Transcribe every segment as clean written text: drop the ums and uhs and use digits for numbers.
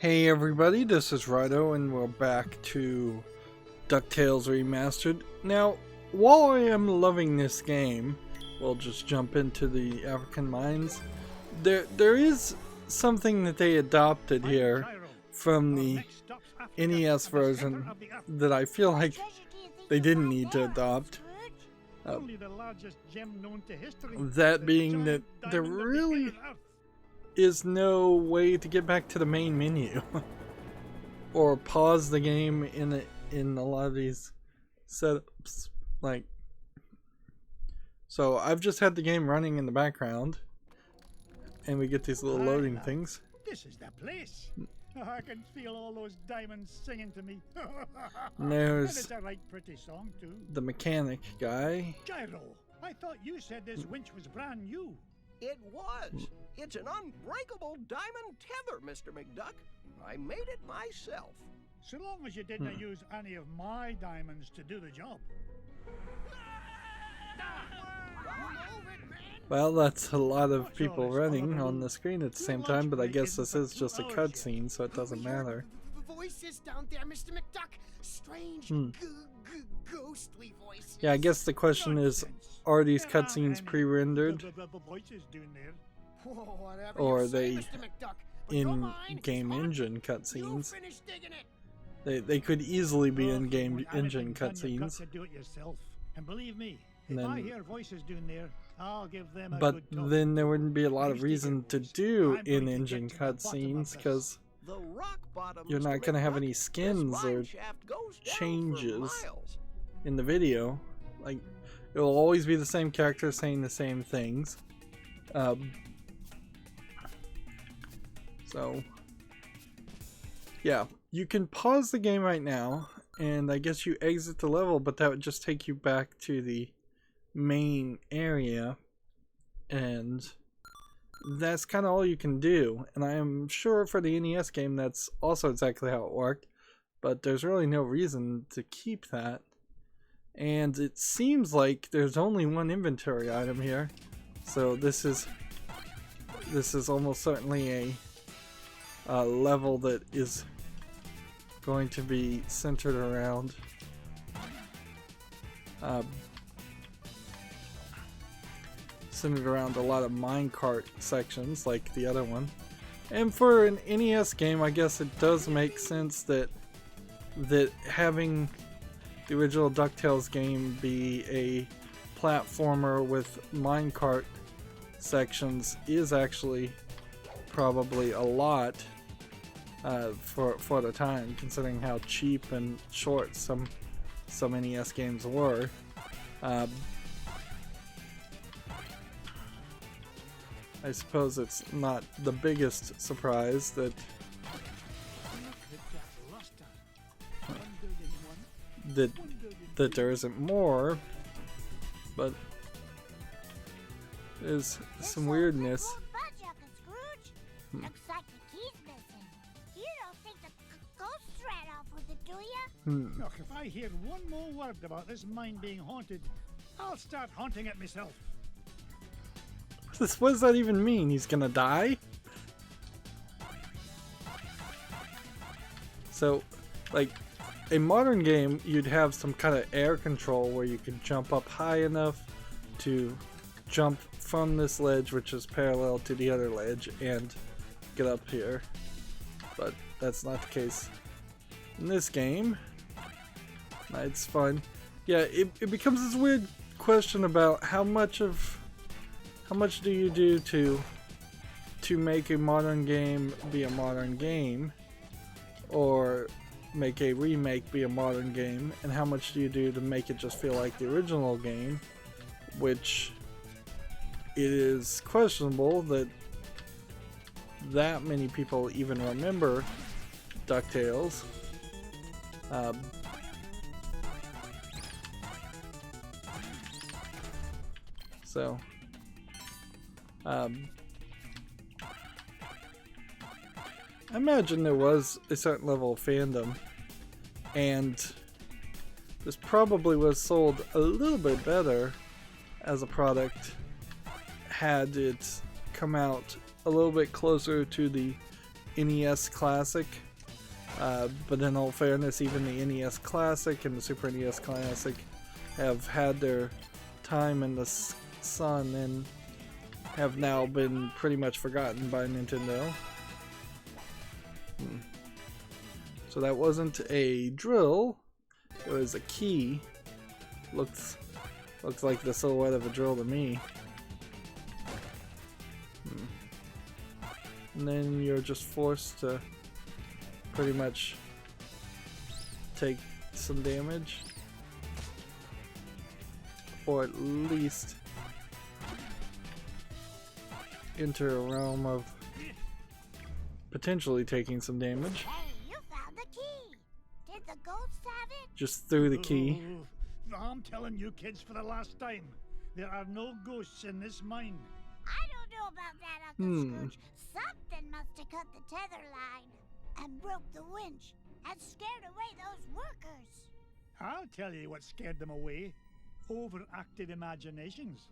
Hey everybody, this is Rydo and we're back to DuckTales Remastered. Now, while I am loving this game, we'll just jump into the African mines. There is something that they adopted here from the NES version that I feel like they didn't need to adopt. That being that there really is no way to get back to the main menu or pause the game in a lot of these setups. So I've just had the game running in the background and we get these little loading things. This is the place. I can feel all those diamonds singing to me. And there's and it's a right pretty song too. the mechanic guy. Gyro, I thought you said this winch was brand new. It was. It's an unbreakable diamond tether, Mr. McDuck. I made it myself. So long as you didn't use any of my diamonds to do the job. Well, that's a lot of people running on the screen at the same time, but I guess this is just a cutscene, so it doesn't matter. Voices down there, Mr. McDuck. Strange, ghostly voices. Yeah, I guess the question is, are these cutscenes pre-rendered? Or are they in-game engine cutscenes? They could easily be in-game engine cutscenes. And believe me, if Then, I hear voices doing there, I'll give them a but good talk. then there wouldn't be a lot of reason to do in-engine cutscenes, because you're not going to have any skins or changes in the video. Like, it will always be the same character saying the same things. So, yeah, you can pause the game right now, and I guess you exit the level, but that would just take you back to the main area, and that's kind of all you can do. And I am sure for the NES game that's also exactly how it worked, but there's really no reason to keep that. And it seems like there's only one inventory item here, so this is almost certainly a level that is going to be centered around a lot of minecart sections like the other one. And for an NES game, I guess it does make sense that having the original DuckTales game be a platformer with minecart sections is actually probably a lot for the time, considering how cheap and short some NES games were. I suppose it's not the biggest surprise that there isn't more, but there's some weirdness. Looks like the key's missing. You don't think the ghost ran off with it, do ya? Look, if I hear one more word about this mine being haunted, I'll start haunting it myself. What does that even mean? He's gonna die? So, like, a modern game, you'd have some kind of air control where you could jump up high enough to jump from this ledge, which is parallel to the other ledge, and get up here. But that's not the case in this game. It's fun. Yeah, it becomes this weird question about how much do you do to make a modern game be a modern game, or make a remake be a modern game, and how much do you do to make it just feel like the original game, which it is questionable that many people even remember DuckTales. I imagine there was a certain level of fandom, and this probably was sold a little bit better as a product had it come out a little bit closer to the NES Classic. But in all fairness, even the NES Classic and the Super NES Classic have had their time in the sun and have now been pretty much forgotten by Nintendo. So that wasn't a drill, it was a key. Looks like the silhouette of a drill to me. And then you're just forced to pretty much take some damage, or at least enter a realm of potentially taking some damage. Hey, you found the key. Did the ghosts have it? Just through the key. I'm telling you kids for the last time, there are no ghosts in this mine. I don't know about that, Uncle Scrooge. Something must have cut the tether line and broke the winch and scared away those workers. I'll tell you what scared them away. Overactive imaginations.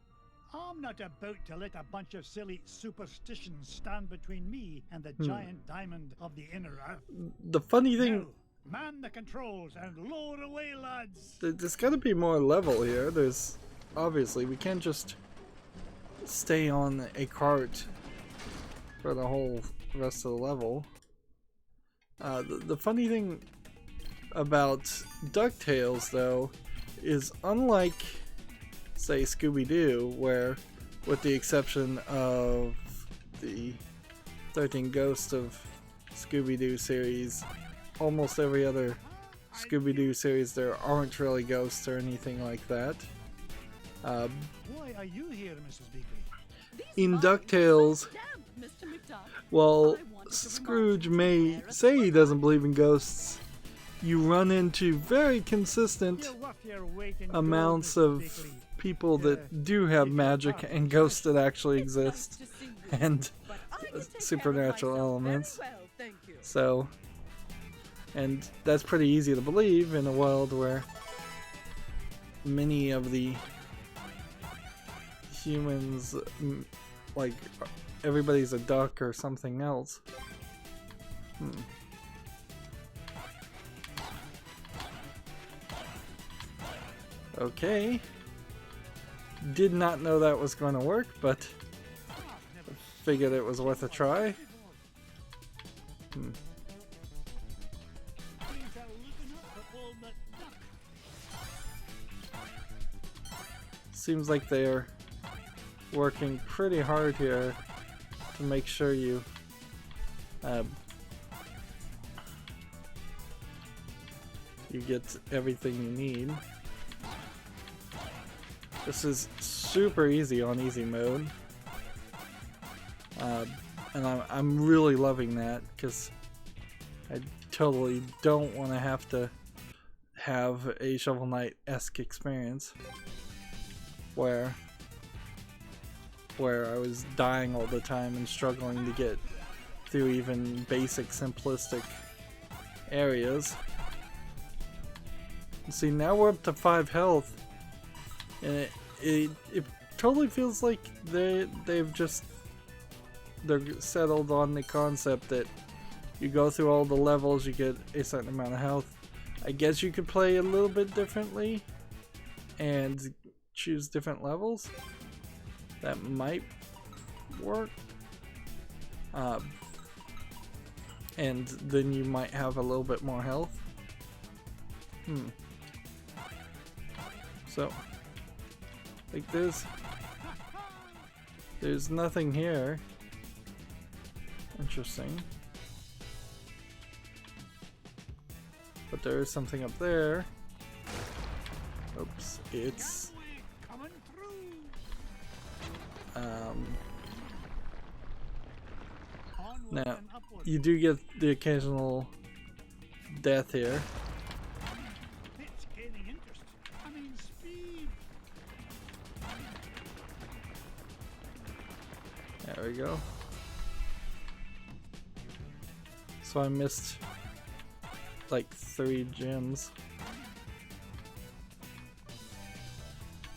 I'm not about to let a bunch of silly superstitions stand between me and the giant diamond of the inner earth. The funny thing... Now, man the controls and lower away, lads! There's gotta be more level here. There's... Obviously, we can't just stay on a cart for the whole rest of the level. The funny thing about DuckTales, though, is unlike, say, Scooby-Doo, where, with the exception of the 13 Ghosts of Scooby-Doo series, almost every other Scooby-Doo series there aren't really ghosts or anything like that. Why are you here, Mrs. Beakley? In DuckTales, while Scrooge may say he doesn't believe in ghosts, you run into very consistent amounts of people that do have magic and ghosts that actually exist and supernatural elements. So, and that's pretty easy to believe in a world where many of the humans, like, everybody's a duck or something else. Okay. Did not know that was going to work, but figured it was worth a try. Seems like they're working pretty hard here to make sure you you get everything you need. This is super easy on easy mode, and I'm really loving that, because I totally don't want to have a Shovel Knight-esque experience where I was dying all the time and struggling to get through even basic simplistic areas. See, now we're up to 5 health, and it totally feels like they're settled on the concept that you go through all the levels, you get a certain amount of health. I guess you could play a little bit differently and choose different levels. That might work. And then you might have a little bit more health. So, like, there's nothing here. Interesting. But there is something up there. Oops, it's now you do get the occasional death here. It's gaining interest. I mean, speed. There we go. So I missed like 3 gems.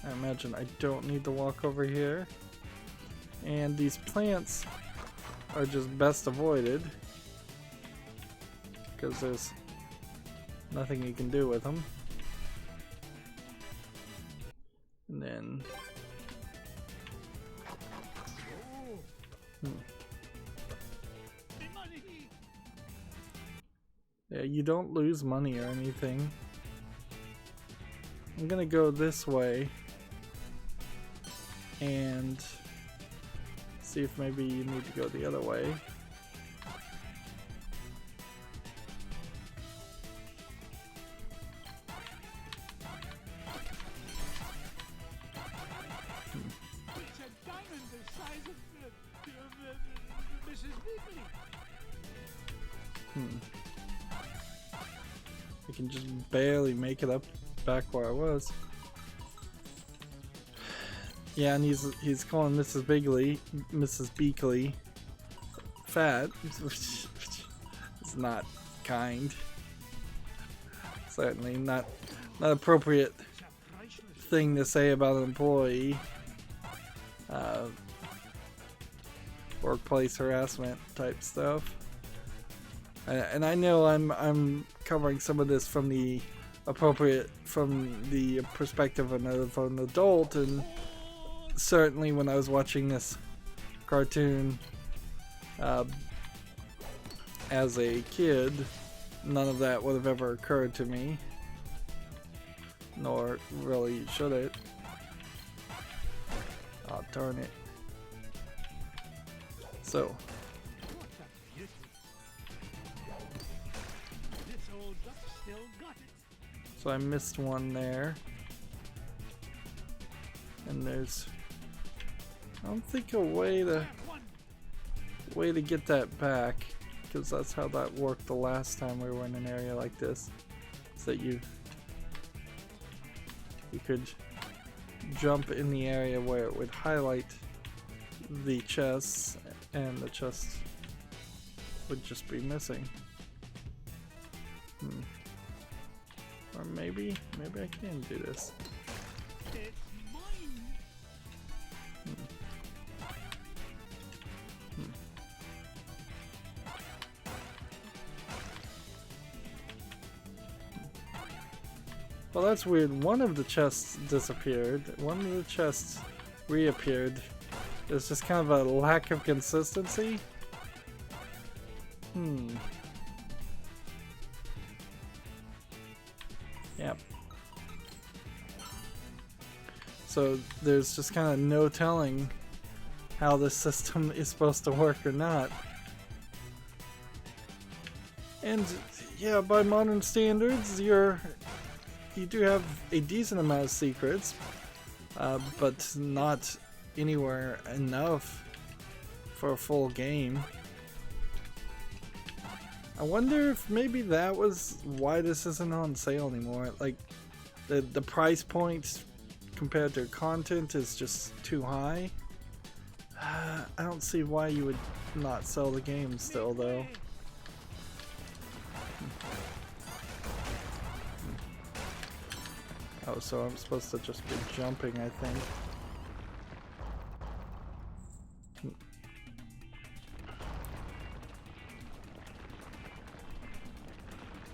I imagine I don't need to walk over here. And these plants are just best avoided. because there's nothing you can do with them. And then yeah, you don't lose money or anything. I'm gonna go this way and see if maybe you need to go the other way. It's a diamond the size of Mrs. Weekly. I can just barely make it up back where I was. Yeah, and he's calling Mrs. Beakley fat, which is not kind. Certainly not appropriate thing to say about an employee. Workplace harassment type stuff. And I know I'm covering some of this from the perspective of an adult, and certainly when I was watching this cartoon as a kid, none of that would have ever occurred to me, nor really should it. Oh, darn it. So I missed one there, and there's, I don't think, a way to get that back, because that's how that worked the last time we were in an area like this. Is that you could jump in the area where it would highlight the chests, and the chests would just be missing. Or maybe I can do this. It's mine. Well, that's weird. One of the chests disappeared. One of the chests reappeared. There's just kind of a lack of consistency. Yep. So there's just kind of no telling how this system is supposed to work or not. And yeah, by modern standards, you do have a decent amount of secrets, but not anywhere enough for a full game. I wonder if maybe that was why this isn't on sale anymore. Like, the price point compared to content is just too high. I don't see why you would not sell the game still, though. Oh, so I'm supposed to just be jumping, I think.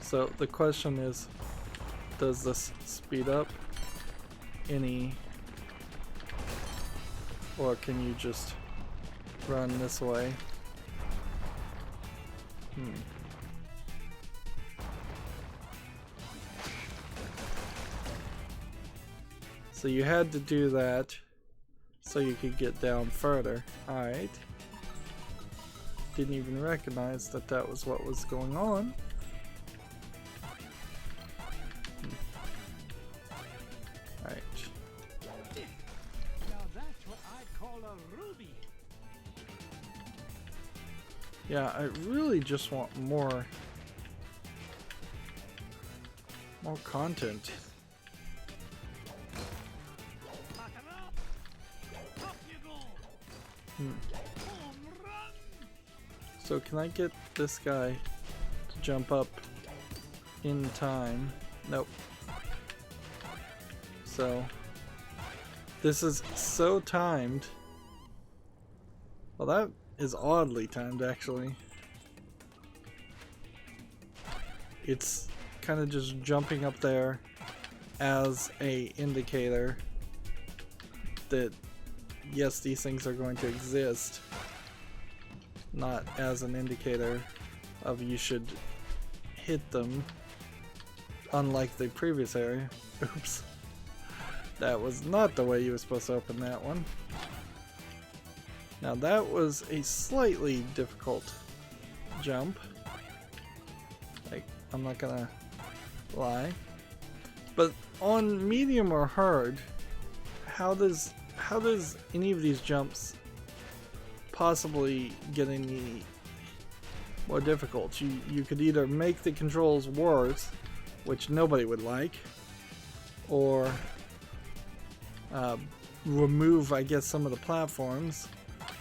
So the question is, does this speed up any, or can you just run this way? So you had to do that so you could get down further. Alright. Didn't even recognize that that was what was going on. Alright. Now that's what I call a ruby. Yeah, I really just want more content. So can I get this guy to jump up in time? Nope. So this is so timed. Well, that is oddly timed, actually. it's kind of just jumping up there as a indicator that yes, these things are going to exist, not as an indicator of you should hit them, unlike the previous area. Oops. That was not the way you were supposed to open that one. Now that was a slightly difficult jump. Like, I'm not gonna lie. But on medium or hard, how does any of these jumps possibly get any more difficult? You could either make the controls worse, which nobody would like, or remove, I guess, some of the platforms,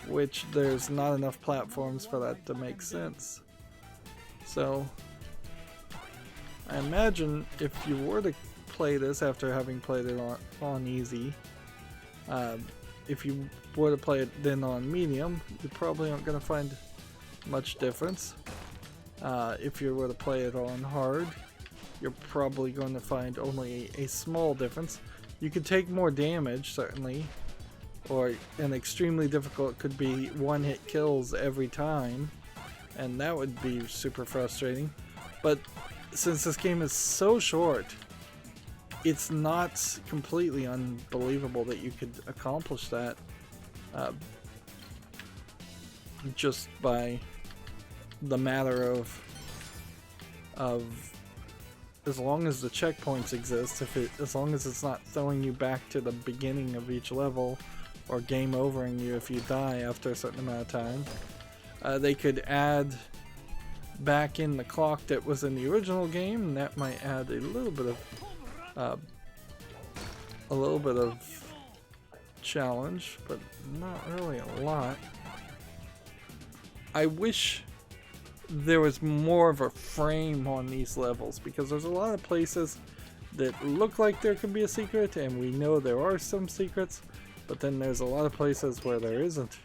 which there's not enough platforms for that to make sense. So I imagine if you were to play this after having played it on easy, if you were to play it then on medium, you probably aren't going to find much difference. If you were to play it on hard, you're probably going to find only a small difference. You could take more damage, certainly, or an extremely difficult could be one-hit kills every time, and that would be super frustrating. But since this game is so short, it's not completely unbelievable that you could accomplish that just by the matter of as long as the checkpoints exist, as long as it's not throwing you back to the beginning of each level or game overing you if you die after a certain amount of time. They could add back in the clock that was in the original game, and that might add a little bit of challenge, but not really a lot. I wish there was more of a frame on these levels, because there's a lot of places that look like there could be a secret, and we know there are some secrets, but then there's a lot of places where there isn't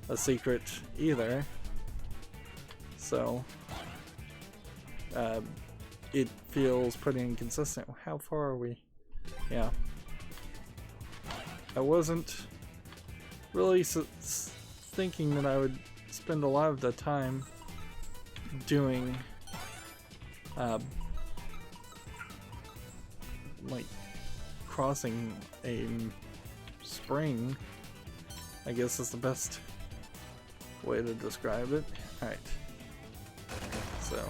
a secret either. So it feels pretty inconsistent. How far are we? Yeah. I wasn't really thinking that I would spend a lot of the time doing like crossing a spring, I guess is the best way to describe it. Alright, so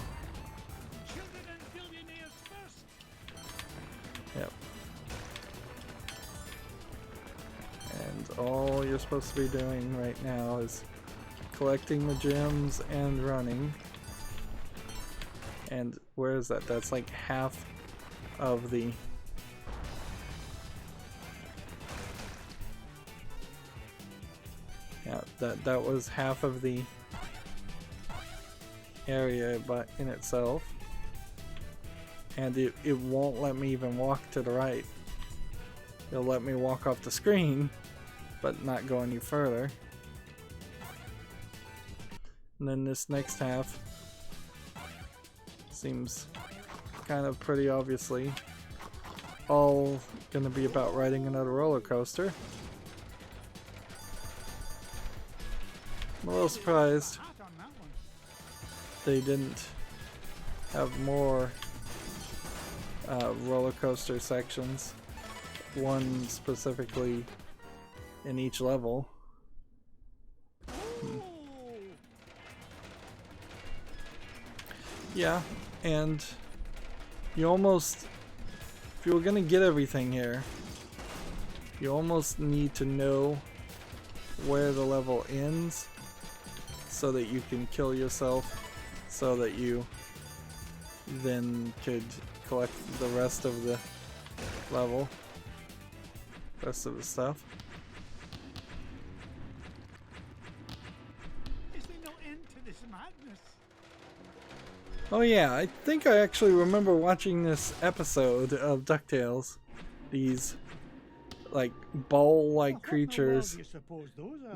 yep, and all you're supposed to be doing right now is collecting the gems and running. And where is that? That's like half of the... Yeah, that was half of the area but in itself. And it won't let me even walk to the right. It'll let me walk off the screen, but not go any further. And then this next half seems kind of pretty obviously all gonna be about riding another roller coaster. I'm a little surprised they didn't have more roller coaster sections, one specifically in each level. Yeah, and you almost, if you were gonna get everything here, you almost need to know where the level ends so that you can kill yourself, so that you then could collect the rest of the level, rest of the stuff. Is there no end to this madness? Oh yeah, I think I actually remember watching this episode of DuckTales. These like ball-like creatures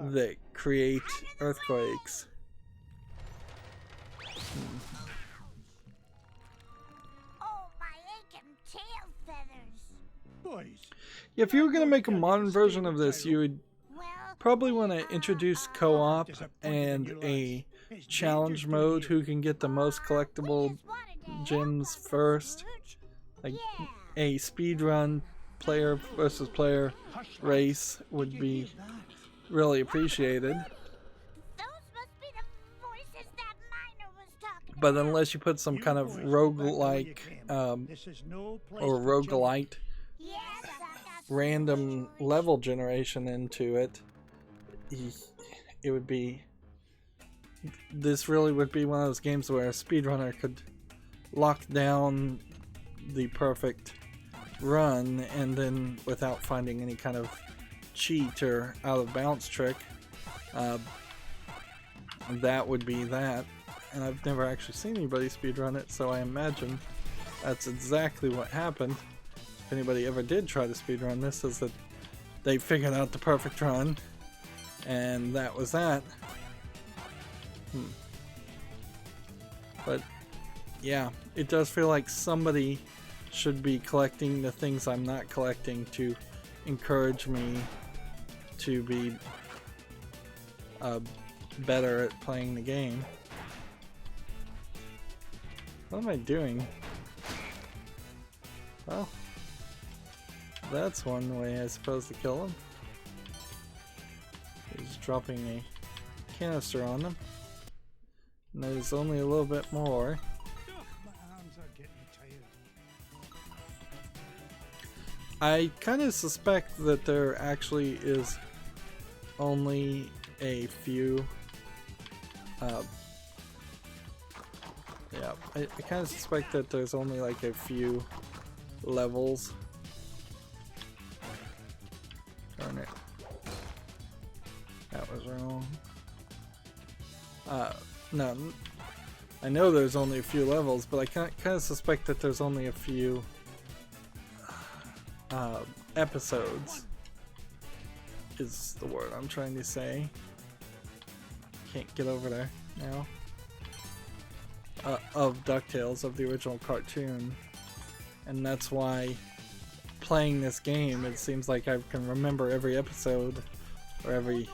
that create earthquakes. If you were going to make a modern version of this, you would Well, probably want to introduce co-op and a challenge mode. Who can get the most collectible gems first? Like a speedrun player versus player race would be really appreciated. those must be the voices that Miner was talking But about. unless you put some kind of roguelike or roguelite Yes, I got random level generation into it, it would be, this really would be one of those games where a speedrunner could lock down the perfect run, and then without finding any kind of cheat or out of bounds trick, that would be that. And I've never actually seen anybody speedrun it, so I imagine that's exactly what happened. If anybody ever did try to speedrun this, is that they figured out the perfect run, and that was that. But yeah, it does feel like somebody should be collecting the things I'm not collecting to encourage me to be better at playing the game. What am I doing? Well, that's one way I suppose to kill them. Is dropping a canister on them. And there's only a little bit more. My arms are getting tired. I kind of suspect that there actually is only a few. Yeah, I kind of suspect that there's only like a few levels. Darn it. That was wrong. No, I know there's only a few levels, but I kind of suspect that there's only a few episodes is the word I'm trying to say. Can't get over there now. Of DuckTales, of the original cartoon. And that's why playing this game, it seems like I can remember every episode, or every...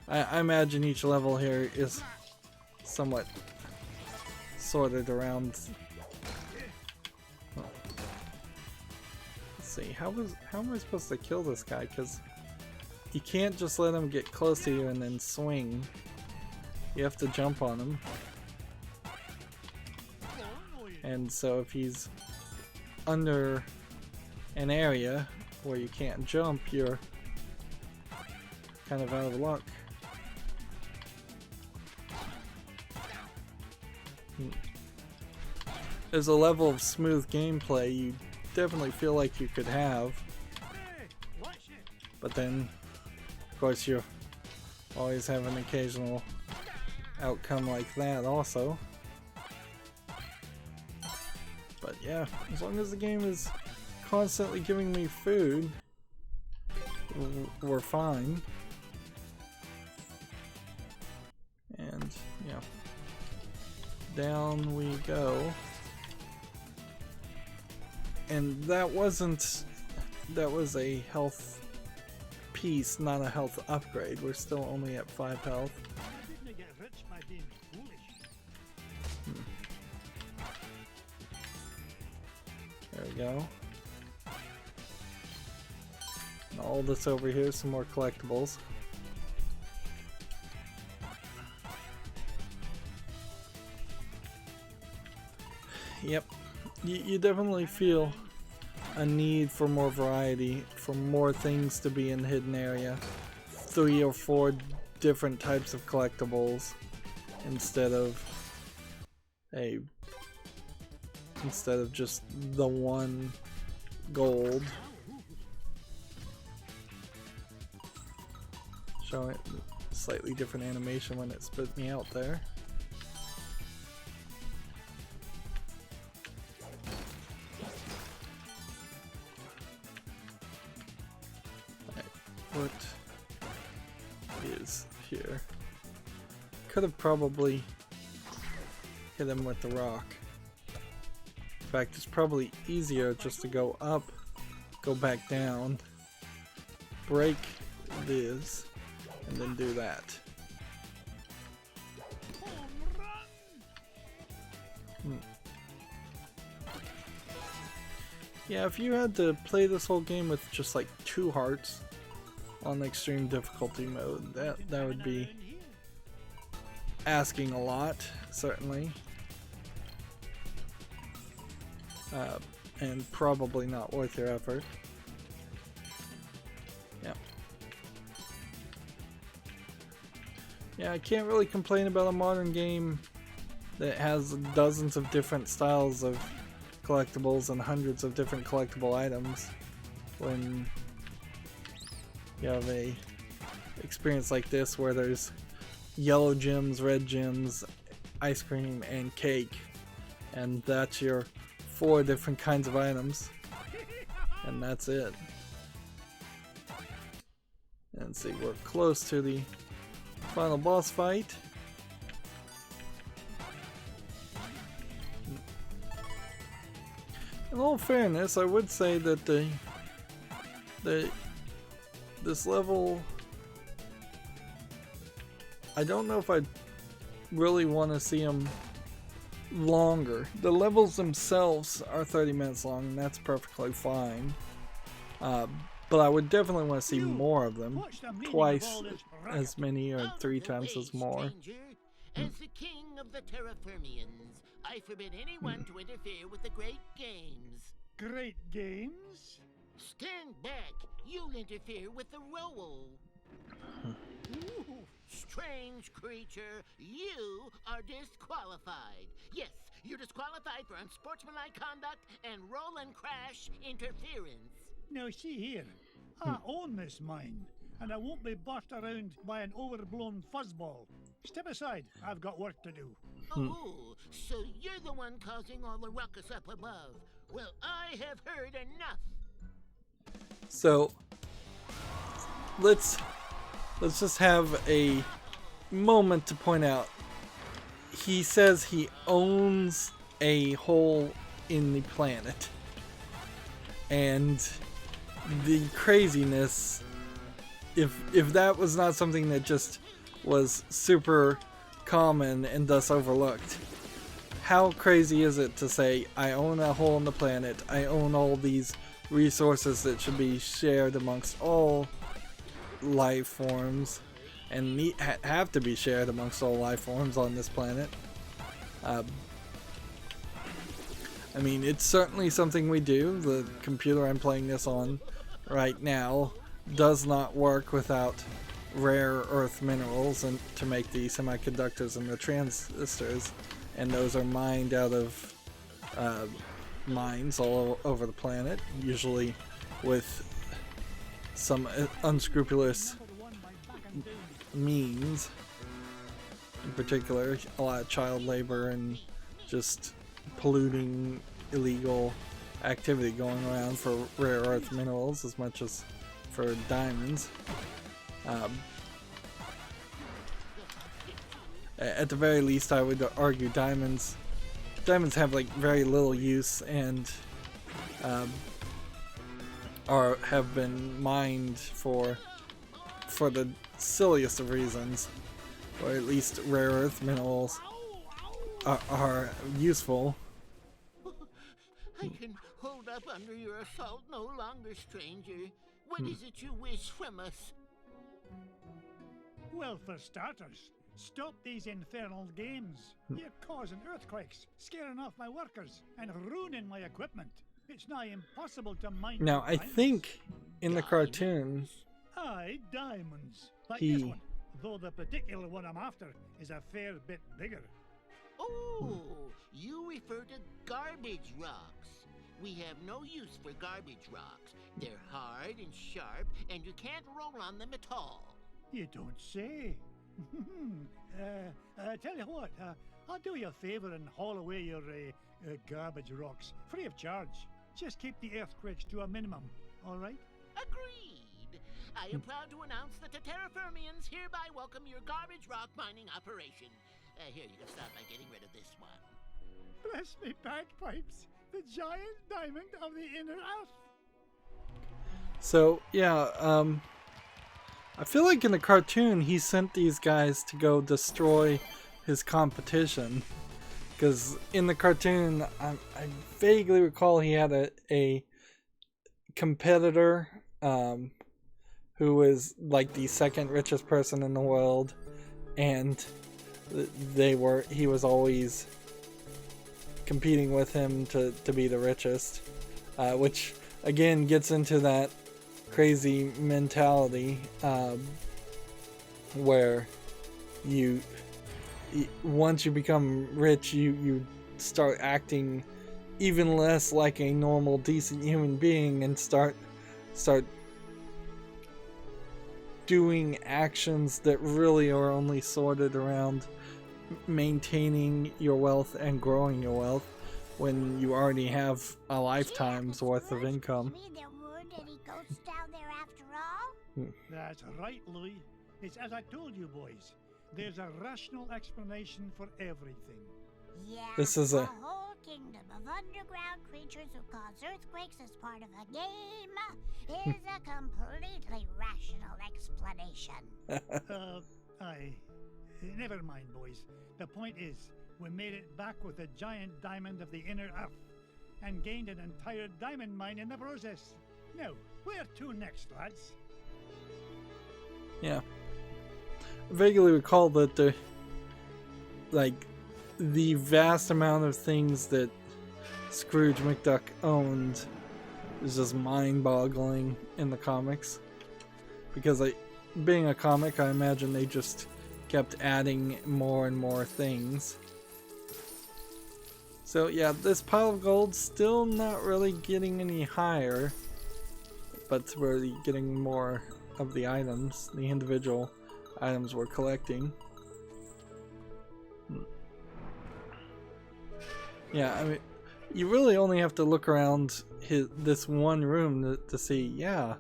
I imagine each level here is somewhat sorted around... Oh. Let's see, how am I supposed to kill this guy? Because you can't just let him get close to you and then swing. You have to jump on him. And so if he's under an area where you can't jump, you're kind of out of luck. There's a level of smooth gameplay you definitely feel like you could have, but then of course you always have an occasional outcome like that also. But yeah, as long as the game is constantly giving me food, we're fine. And yeah, down we go. And that was a health piece, not a health upgrade. We're still only at 5 health. I didn't get rich by being foolish. There we go. And all this over here, some more collectibles. Yep, you definitely feel a need for more variety, for more things to be in the hidden area. 3 or 4 different types of collectibles instead of just the one gold. Showing slightly different animation when it spit me out there. What is here? Could have probably hit him with the rock. In fact, it's probably easier just to go up, go back down. break this and then do that. Yeah, if you had to play this whole game with just like 2 hearts on extreme difficulty mode, that would be asking a lot, certainly. And probably not worth your effort. Yeah. Yeah, I can't really complain about a modern game that has dozens of different styles of collectibles and hundreds of different collectible items when you have a experience like this where there's yellow gems, red gems, ice cream, and cake, and that's your 4 different kinds of items, and that's it. And see, we're close to the final boss fight. In all fairness, I would say that this level, I don't know if I'd really want to see them longer. The levels themselves are 30 minutes long, and that's perfectly fine. But I would definitely want to see more of them. Twice as many or 3 times as more. As the king of the Terraformians, I forbid anyone to interfere with the great games. Great games? Stand back! You'll interfere with the role. Strange creature, you are disqualified. Yes, you're disqualified for unsportsmanlike conduct and roll and crash interference. Now see here, I own this mine, and I won't be bossed around by an overblown fuzzball. Step aside, I've got work to do. Oh, so you're the one causing all the ruckus up above. Well, I have heard enough. So let's just have a moment to point out. He says he owns a hole in the planet, and the craziness, if that was not something that just was super common and thus overlooked, how crazy is it to say, I own a hole in the planet, I own all these resources that should be shared amongst all life forms and have to be shared amongst all life forms on this planet. I mean, it's certainly something we do. The computer I'm playing this on right now does not work without rare earth minerals and to make the semiconductors and the transistors, and those are mined out of mines all over the planet, usually with some unscrupulous means. In particular, a lot of child labor and just polluting illegal activity going around for rare earth minerals as much as for diamonds. At the very least, I would argue diamonds have like very little use and have been mined for the silliest of reasons, or at least rare earth minerals are useful. I can hold up under your assault no longer, stranger. What is it you wish from us? Well, for starters, stop these infernal games. You're causing earthquakes, scaring off my workers, and ruining my equipment. It's nigh impossible to mine. Now, I think in the cartoon, aye, diamonds. Like He- this one. Though the particular one I'm after is a fair bit bigger. Oh, you refer to garbage rocks. We have no use for garbage rocks. They're hard and sharp, and you can't roll on them at all. You don't say. Tell you what, I'll do you a favor and haul away your garbage rocks, free of charge. Just keep the earthquakes to a minimum, all right? Agreed. I am proud to announce that the Terraformians hereby welcome your garbage rock mining operation. Here, you can start by getting rid of this one. Bless me bagpipes, the giant diamond of the inner earth. so yeah, I feel like in the cartoon he sent these guys to go destroy his competition. Because in the cartoon, I vaguely recall he had a competitor who was like the second richest person in the world, and he was always competing with him to be the richest, which again gets into that crazy mentality where once you become rich, you start acting even less like a normal, decent human being and start doing actions that really are only sorted around maintaining your wealth and growing your wealth when you already have a lifetime's worth of income. There weren't any ghosts down there after all? That's right, Louie. It's as I told you, boys. There's a rational explanation for everything. Yeah, This is a whole kingdom of underground creatures who cause earthquakes as part of a game is a completely rational explanation. Never mind, boys. The point is, we made it back with a giant diamond of the inner earth and gained an entire diamond mine in the process. Now, where to next, lads? Yeah. I vaguely recall that the vast amount of things that Scrooge McDuck owned is just mind-boggling in the comics. Because being a comic, I imagine they just kept adding more and more things. So yeah, this pile of gold's still not really getting any higher, but we're getting more of the items, the individual items we're collecting. Yeah, I mean, you really only have to look around this one room to see, yeah,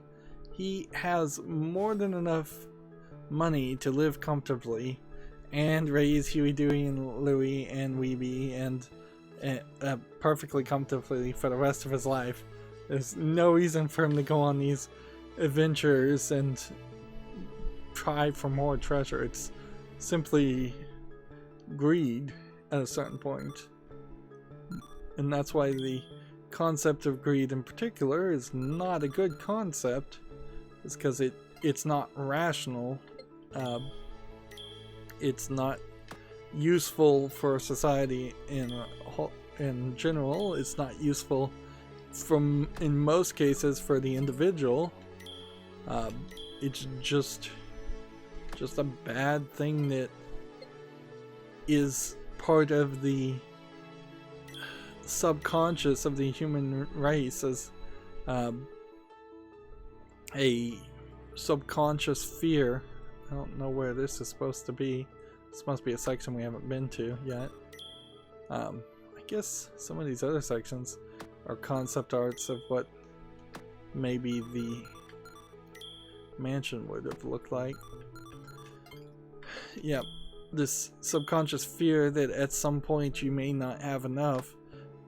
he has more than enough money to live comfortably and raise Huey, Dewey, and Louie and Weeby and perfectly comfortably for the rest of his life. There's no reason for him to go on these adventures and try for more treasure. It's simply greed at a certain point. And that's why the concept of greed in particular is not a good concept. It's because it's not rational. It's not useful for society in general. It's not useful in most cases for the individual. It's just a bad thing that is part of the subconscious of the human race, as a subconscious fear. I don't know where this is supposed to be. This must be a section we haven't been to yet. I guess some of these other sections are concept arts of what maybe the mansion would have looked like. Yeah, this subconscious fear that at some point you may not have enough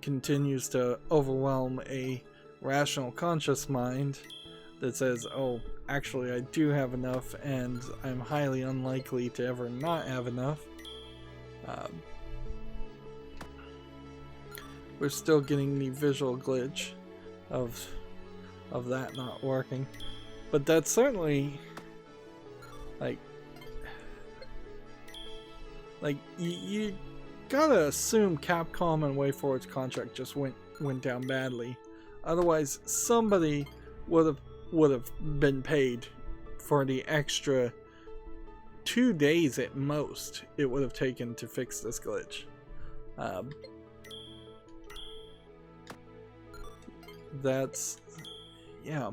continues to overwhelm a rational conscious mind that says, oh, actually I do have enough and I'm highly unlikely to ever not have enough. We're still getting the visual glitch of that not working, but that's certainly like you gotta assume Capcom and WayForward's contract just went down badly. Otherwise, somebody would have been paid for the extra 2 days at most it would have taken to fix this glitch. That's yeah.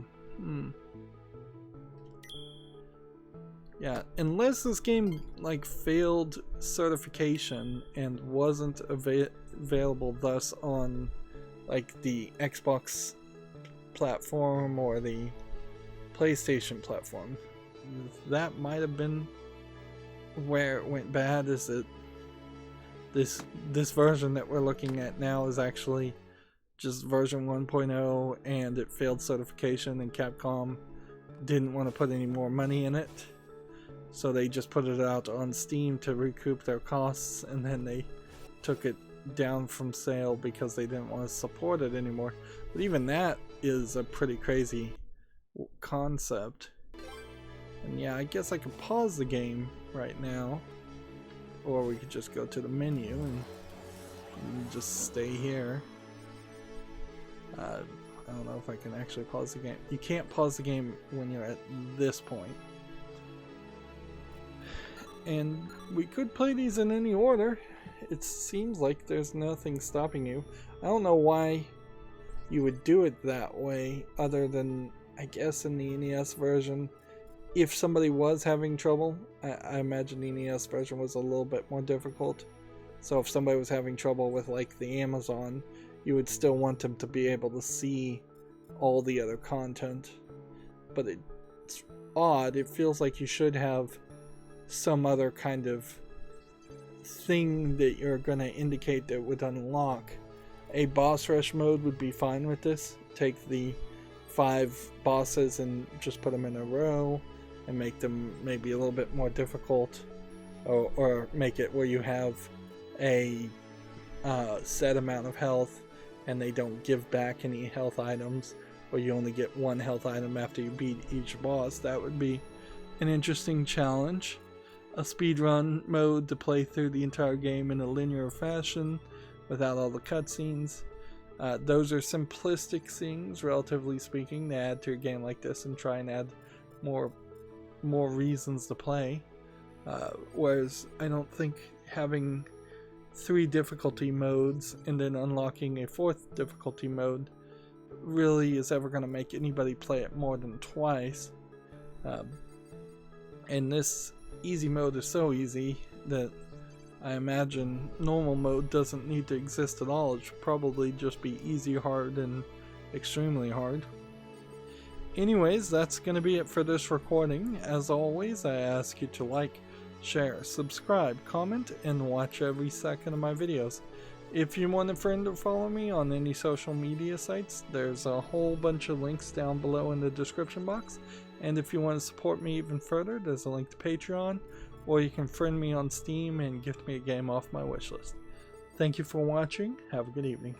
Yeah, unless this game like failed certification and wasn't available thus on like the Xbox platform or the PlayStation platform, that might have been where it went bad. Is that this version that we're looking at now is actually just version 1.0 and it failed certification and Capcom didn't want to put any more money in it. So they just put it out on Steam to recoup their costs, and then they took it down from sale because they didn't want to support it anymore. But even that is a pretty crazy concept. And yeah, I guess I could pause the game right now, or we could just go to the menu and just stay here. I don't know if I can actually pause the game. You can't pause the game when you're at this point. And we could play these in any order. It seems like there's nothing stopping you. I don't know why you would do it that way, other than, I guess, in the NES version. If somebody was having trouble, I imagine the NES version was a little bit more difficult. So if somebody was having trouble with like the Amazon, you would still want them to be able to see all the other content. But it's odd. It feels like you should have some other kind of thing that you're going to indicate that would unlock. A boss rush mode would be fine with this. Take the 5 bosses and just put them in a row and make them maybe a little bit more difficult, or make it where you have a set amount of health and they don't give back any health items, or you only get 1 health item after you beat each boss. That would be an interesting challenge. A speedrun mode to play through the entire game in a linear fashion without all the cutscenes. Those are simplistic things, relatively speaking, to add to a game like this and try and add more reasons to play. Whereas I don't think having 3 difficulty modes and then unlocking a 4th difficulty mode really is ever going to make anybody play it more than twice. And this easy mode is so easy that I imagine normal mode doesn't need to exist at all. It should probably just be easy, hard, and extremely hard. Anyways, that's going to be it for this recording. As always, I ask you to like, share, subscribe, comment, and watch every second of my videos. If you want a friend to follow me on any social media sites, there's a whole bunch of links down below in the description box. And if you want to support me even further, there's a link to Patreon, or you can friend me on Steam and gift me a game off my wishlist. Thank you for watching. Have a good evening.